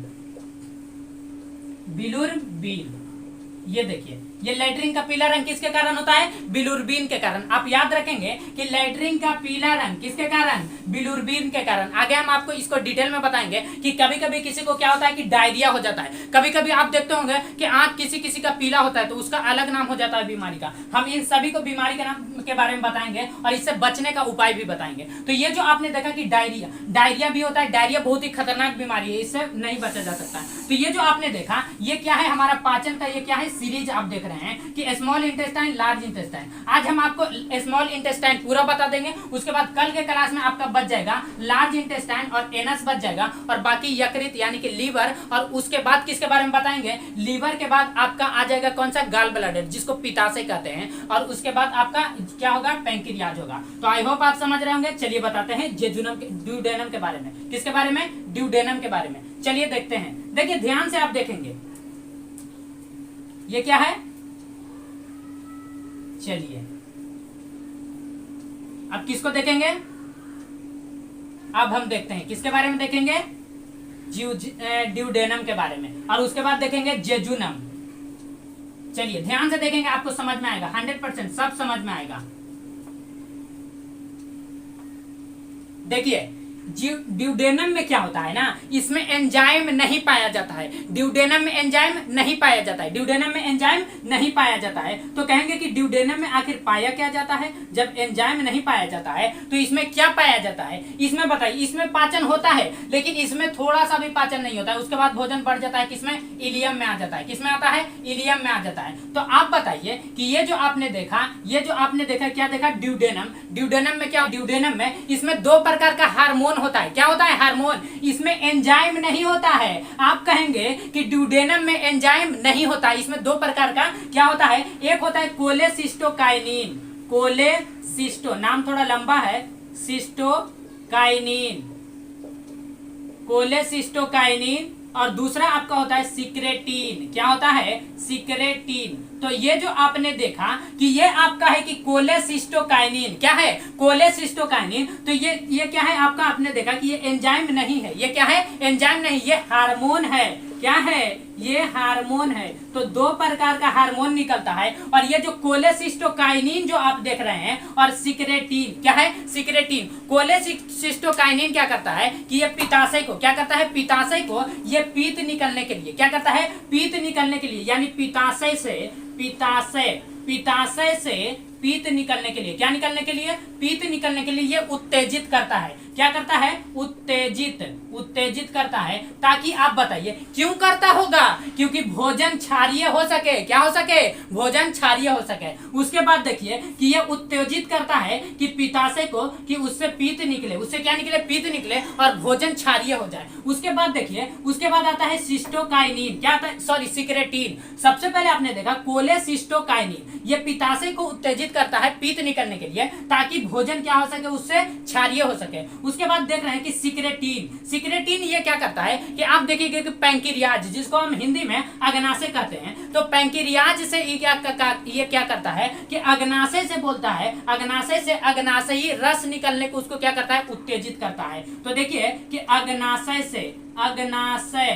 बिलुरबीन। ये देखिए ये लैट्रिन का पीला रंग किसके कारण होता है? बिलुरबीन के कारण। आप याद रखेंगे कि लैट्रिन का पीला रंग किसके कारण? बिलुरबीन के कारण। आगे हम आपको इसको डिटेल में बताएंगे कि कभी कभी किसी को क्या होता है कि डायरिया हो जाता है। कभी कभी आप देखते होंगे कि आंख किसी किसी का पीला होता है तो उसका अलग नाम हो जाता है बीमारी का। हम इन सभी को बीमारी के नाम के बारे में बताएंगे और इससे बचने का उपाय भी बताएंगे। तो ये जो आपने देखा कि डायरिया, डायरिया भी होता है। डायरिया बहुत ही खतरनाक बीमारी है, इससे नहीं बचा जा सकता। तो ये जो आपने देखा ये क्या है? हमारा पाचन का ये क्या है? सीरीज आप देख रहे हैं कि स्मॉल इंटेस्टाइन, लार्ज इंटेस्टाइन। आज हम आपको स्मॉल इंटेस्टाइन पूरा बता देंगे। उसके बाद कल के क्लास में आपका बच जाएगा लार्ज इंटेस्टाइन और एनस बच जाएगा और बाकी यकृत यानी कि लीवर। और उसके बाद किसके बारे में बताएंगे? लीवर के बाद आपका आ जाएगा कौन सा? गॉल ब्लैडर, जिसको पित्ताशय कहते हैं। और उसके बाद आपका क्या होगा? पैंक्रियाज होगा। तो आई होप आप समझ रहे होंगे। चलिए बताते हैं जेजुनम के, ड्यूडेनम के बारे में। किसके बारे में? ड्यूडेनम के बारे में। चलिए देखते हैं। देखिए ध्यान से आप देखेंगे ये क्या है? चलिए अब किसको देखेंगे? अब हम देखते हैं किसके बारे में देखेंगे? ड्यूडेनम के बारे में, और उसके बाद देखेंगे जेजुनम। चलिए ध्यान से देखेंगे, आपको समझ में आएगा, 100% सब समझ में आएगा। देखिए ड्यूडेनम में क्या होता है ना, इसमें एंजाइम नहीं पाया जाता है। ड्यूडेनम में एंजाइम नहीं पाया जाता है, ड्यूडेनम में एंजाइम नहीं पाया जाता है। तो कहेंगे कि ड्यूडेनम में आखिर पाया क्या जाता है? जब एंजाइम नहीं पाया जाता है तो इसमें क्या पाया जाता है? इसमें बताइए, इसमें पाचन होता है लेकिन इसमें थोड़ा सा भी पाचन नहीं होता है। उसके बाद भोजन बढ़ जाता है किसमें? इलियम में आ जाता है। किसमें आता है? इलियम में आ जाता है। तो आप बताइए कि ये जो आपने देखा क्या देखा? ड्यूडेनम। ड्यूडेनम में क्या? ड्यूडेनम में इसमें दो प्रकार का हार्मोन होता है। क्या होता है? हार्मोन। इसमें एंजाइम नहीं होता है। आप कहेंगे कि ड्यूडेनम में एंजाइम नहीं होता है। इसमें दो प्रकार का क्या होता है? एक होता है कोलेसिस्टोकाइनिन। कोलेसिस्टो नाम थोड़ा लंबा है, सिस्टोकाइनिन, कोलेसिस्टोकाइनिन। और दूसरा आपका होता है सिक्रेटिन। क्या होता है? सिक्रेटिन। तो ये जो आपने देखा कि ये आपका है कि कोलेसिस्टोकाइनिन। क्या है? कोलेसिस्टोकाइनिन। तो ये क्या है आपका? आपने देखा कि ये एंजाइम नहीं है। ये क्या है? एंजाइम नहीं, ये हार्मोन है। क्या है? ये हार्मोन है। तो दो प्रकार का हार्मोन निकलता है। और ये जो कोलेसिस्टोकाइनिन जो आप देख रहे हैं, और सिक्रेटिन, क्या है? सिक्रेटिन। कोलेसिस्टोकाइनिन क्या करता है कि ये पित्ताशय को क्या करता है? पित्ताशय को ये पीत निकलने के लिए क्या करता है? पीत निकलने के लिए, यानी पित्ताशय से पीत निकलने के लिए, क्या निकलने के लिए? पीत निकलने के लिए ये उत्तेजित करता है। क्या करता है? उत्तेजित करता है। ताकि आप बताइए क्यों करता होगा? क्योंकि भोजन क्षारीय हो सके। क्या हो सके? भोजन क्षारीय हो सके। उसके बाद देखिए कि ये उत्तेजित करता है कि पित्ताशय को, कि उससे पीत निकले, उससे क्या निकले? पीत निकले और भोजन क्षारीय हो जाए। उसके बाद देखिए, उसके बाद आता है सिस्टोकाइनिन। क्या आता है? Sorry, secretin. सबसे पहले आपने देखा कोलेसिस्टोकाइनिन, ये पित्ताशय को उत्तेजित करता है पीत निकलने के लिए, ताकि भोजन क्या हो सके? उससे क्षारीय हो सके। उसके बाद देख रहे हैं कि सिक्रेटिन ये क्या करता है कि आप देखिए कि पैंक्रियाज, जिसको हम हिंदी में अग्नाशय कहते हैं, तो पैंक्रियाज से ये क्या करता है कि अग्नाशय से बोलता है, अग्नाशय से अग्नाशयी रस निकलने को उसको क्या करता है? उत्तेजित करता है। तो देखिए कि अग्नाशय से अग्नाशयी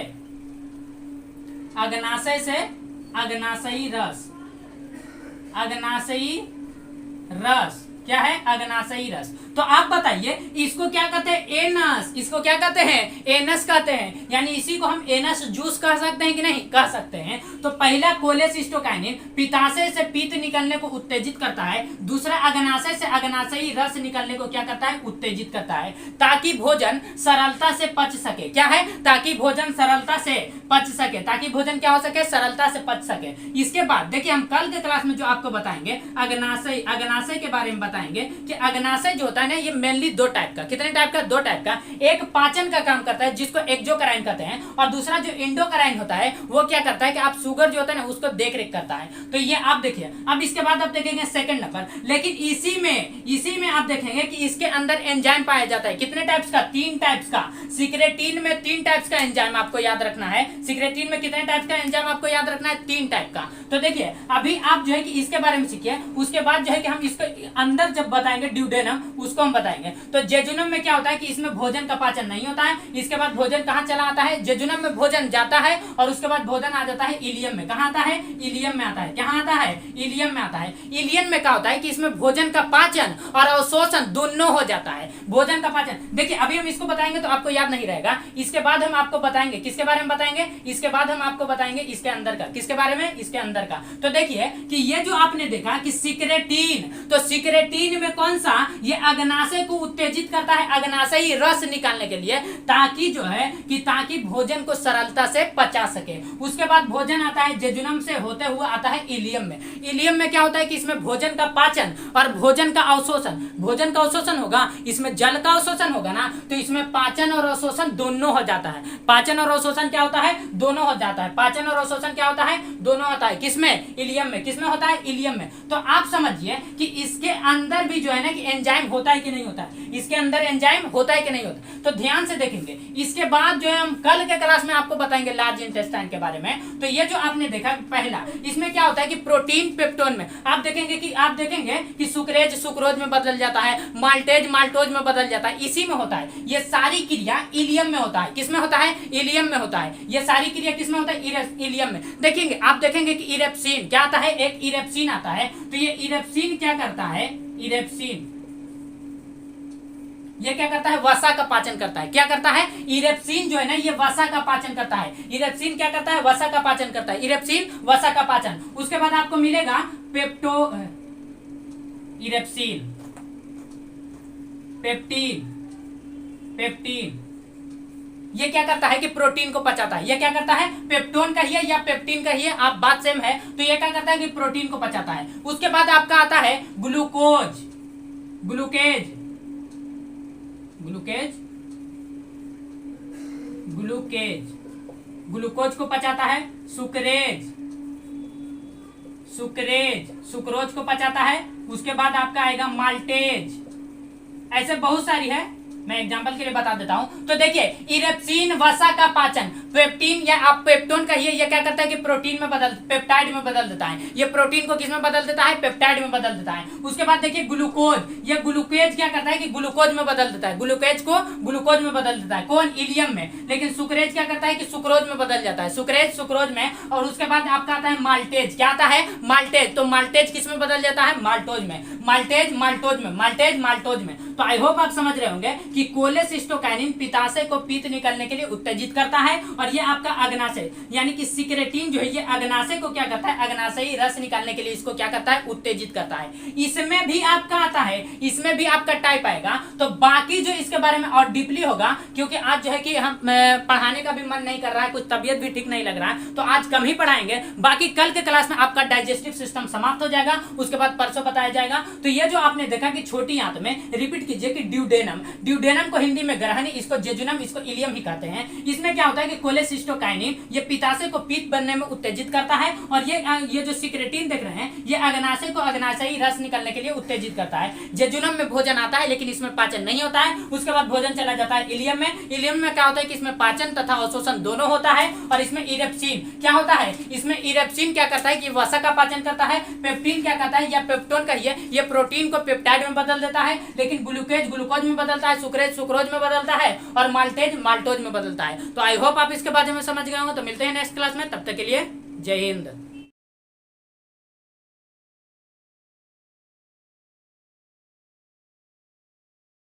रस क्या है? अग्नाशयी रस। तो आप बताइए इसको क्या कहते हैं? एनस। इसको क्या कहते हैं? एनस कहते हैं। यानी इसी को हम एनस जूस कह सकते हैं कि नहीं? कह सकते हैं। तो पहला कोलेसिस्टोकाइनिन पित्ताशय से पीत निकलने को उत्तेजित करता है। दूसरा अग्नाशय से अग्नाशयी रस निकलने को क्या करता है? उत्तेजित करता है, ताकि भोजन सरलता से पच सके। क्या है? ताकि भोजन सरलता से पच सके। ताकि भोजन क्या हो सके? सरलता से पच सके। इसके बाद देखिए हम कल के क्लास में जो आपको बताएंगे अग्नाशय के बारे में बताएंगे कि अग्नाशय जो होता है ना, ये मेनली दो टाइप का, कितने टाइप का? दो टाइप का। एक पाचन का काम करता है जिसको एक्सोक्राइन कहते हैं, और दूसरा जो इंडोक्राइन होता है वो क्या करता है कि आप शुगर जो होता है ना उसको देख रेख करता है। तो ये आप देखिए। अब इसके बाद आप देखेंगे सेकंड नंबर, लेकिन इसी में आप देखेंगे कि इसके अंदर एंजाइम पाया जाता है। कितने टाइप्स का? 3 टाइप्स का। सिक्रेटिन में 3 टाइप्स का एंजाइम आपको याद रखना है। सिक्रेटिन में कितने टाइप्स का एंजाइम आपको याद रखना है? 3 टाइप का। तो देखिए अभी आप जो है कि इसके बारे में सीखिए। उसके बाद जो है कि हम इसको अंदर जब बताएंगे ड्यूडेनम, उसको हम बताएंगे। तो जेजुनम में क्या होता है कि इसमें भोजन का पाचन नहीं होता है। इसके बाद भोजन कहाँ चला आता है? जेजुनम में भोजन जाता है और उसके बाद भोजन आ जाता है इलियम में। कहाँ आता है? इलियम में आता है। कहाँ आता है? इलियम में आता है। इलियम में क्या होता है कि इसमें भोजन का पाचन और अवशोषण दोनों हो जाता है। भोजन का पाचन, देखिए अभी हम इसको बताएंगे तो आपको याद नहीं रहेगा। इसके बाद हम आपको बताएंगे किसके बारे में बताएंगे? इसके बाद हम आपको बताएंगे इसके अंदर का। किसके बारे में? इसके अंदर का। तो देखिए कि ये जो आपने देखा कि सिक्रेटिन, तो सिक्रेटिन में कौन सा? ये अग्नाशय को उत्तेजित करता है, अग्नाशयी रस निकालने के लिए, ताकि जो है कि ताकि भोजन को सरलता से पचा सके। उसके बाद भोजन आता है जेजुनम से होते हुए आता है इलियम में। इलियम में क्या होता है कि इसमें भोजन का पाचन और भोजन का अवशोषण, भोजन का अवशोषण होगा, इसमें जल का अवशोषण होगा ना, तो इसमें पाचन और अवशोषण दोनों हो जाता है। पाचन और अवशोषण क्या होता है? दोनों हो जाता है। पाचन और अवशोषण क्या होता है? दोनों होता है। किसमें? इलियम में। किसमें होता है? इलियम में। तो आप समझिए कि इसके अंदर भी जो है ना कि एंजाइम होता है कि नहीं होता है, इसके अंदर एंजाइम होता है कि नहीं होता। तो ध्यान से देखेंगे, इसके बाद जो है हम कल के क्लास में आपको बताएंगे लार्ज इंटेस्टाइन के बारे में। तो ये जो आपने देखा पहला, इसमें क्या होता है कि प्रोटीन पेप्टोन में आप देखेंगे कि सुक्रेज सुक्रोज में बदल जाता है, माल्टेज माल्टोज में बदल जाता है, इसी में होता है। ये सारी क्रिया इलियम में होता है। किसमें होता है? इलियम में होता है। ये सारी क्रिया किसमें होता है? इलियम में। देखेंगे, आप देखेंगे कि इरेप्सिन क्या आता है, एक इरेप्सिन आता है। तो ये इरेप्सिन क्या करता है? इरेप्सिन ये क्या करता है? वसा का पाचन करता है। क्या करता है? इरेप्सिन जो है ना, ये वसा का पाचन करता है। इरेप्सिन क्या करता है? वसा का पाचन करता है। इरेप्सिन वसा का पाचन। उसके बाद आपको मिलेगा इरेप्सिन, पेप्टीन ये क्या करता है कि प्रोटीन को पचाता है। ये क्या करता है? पेप्टोन कहिए या पेप्टीन कहिए, आप बात सेम है। तो ये क्या करता है कि प्रोटीन को पचाता है। उसके बाद आपका आता है ग्लूकेज ग्लूकोज को पचाता है। सुक्रोज को पचाता है। उसके बाद आपका आएगा माल्टेज। ऐसे बहुत सारी है, मैं एग्जांपल के लिए बता देता हूं। तो देखिए, इरेप्सिन वसा का पाचन, पेप्टीन या आप पेप्टोन कहिए, ये क्या करता है कि प्रोटीन में पेप्टाइड में बदल देता है। ये प्रोटीन को किस में बदल देता है? पेप्टाइड में बदल देता है। उसके बाद देखिए ग्लूकोज, ये ग्लूकेज क्या करता है कि ग्लूकोज में बदल देता है। ग्लूकेज को ग्लूकोज में बदल देता है। कौन? इलियम में। लेकिन सुक्रेज क्या करता है कि सुक्रोज में बदल जाता है। सुक्रेज सुक्रोज में। और उसके बाद आपका आता है माल्टेज। क्या आता है? माल्टेज। तो माल्टेज किस में बदल जाता है? माल्टोज में। माल्टेज माल्टोज में। तो आई होप आप समझ रहे होंगे कि कोलेसिस्टोकाइनिन पित्ताशय को पीत निकलने के लिए उत्तेजित करता है। और ये आपका अग्नाशय यानी कि सिक्रेटिन जो है, ये अग्नाशय को क्या करता है? अग्नाशयी रस निकालने के लिए इसको क्या करता है? उत्तेजित करता है। इसमें भी आपका आता है, इसमें भी आपका टाइप आएगा। तो बाकी जो इसके बारे में और डीपली होगा, क्योंकि आज जो है कि हम पढ़ाने का भी मन नहीं कर रहा है, कुछ तबियत भी ठीक नहीं लग रहा है, तो आज कम ही पढ़ाएंगे। बाकी कल के क्लास में आपका डाइजेस्टिव सिस्टम समाप्त हो जाएगा। उसके बाद परसों बताया जाएगा। तो ये जो आपने देखा कि छोटी आंत में, रिपीट कीजिए कि ड्यूडेनम को हिंदी में ग्रहणी, इसको जेजुनम, इसको इलियम ही कहते हैं। इसमें क्या होता है कि कोलेसिस्टोकाइनिन ये पित्ताशय को पित्त बनने में उत्तेजित करता है। और ये जो सिक्रेटिन देख रहे हैं, ये अग्नाशय को अग्नाशयी रस निकलने के लिए उत्तेजित करता है। जेजुनम में भोजन आता है, लेकिन इसमें पाचन नहीं होता है। उसके बाद भोजन चला जाता है इलियम में। इलियम में क्या होता है कि इसमें पाचन तथा अवशोषण दोनों होता है। और इसमें इरेप्सिन क्या होता है? इसमें इरेप्सिन क्या करता है कि वसा का पाचन करता है। पेप्टीन क्या करता है या पेप्टोन कहिए, ये प्रोटीन को पेप्टाइड में बदल देता है। लेकिन ग्लूकेज ग्लूकोज में बदलता है, सुक्रेज सुक्रोज में बदलता है, और माल्टेज माल्टोज में बदलता है। तो आई होप आप इसके बारे में समझ गए होंगे। तो मिलते हैं नेक्स्ट क्लास में, तब तक के लिए जय हिंद।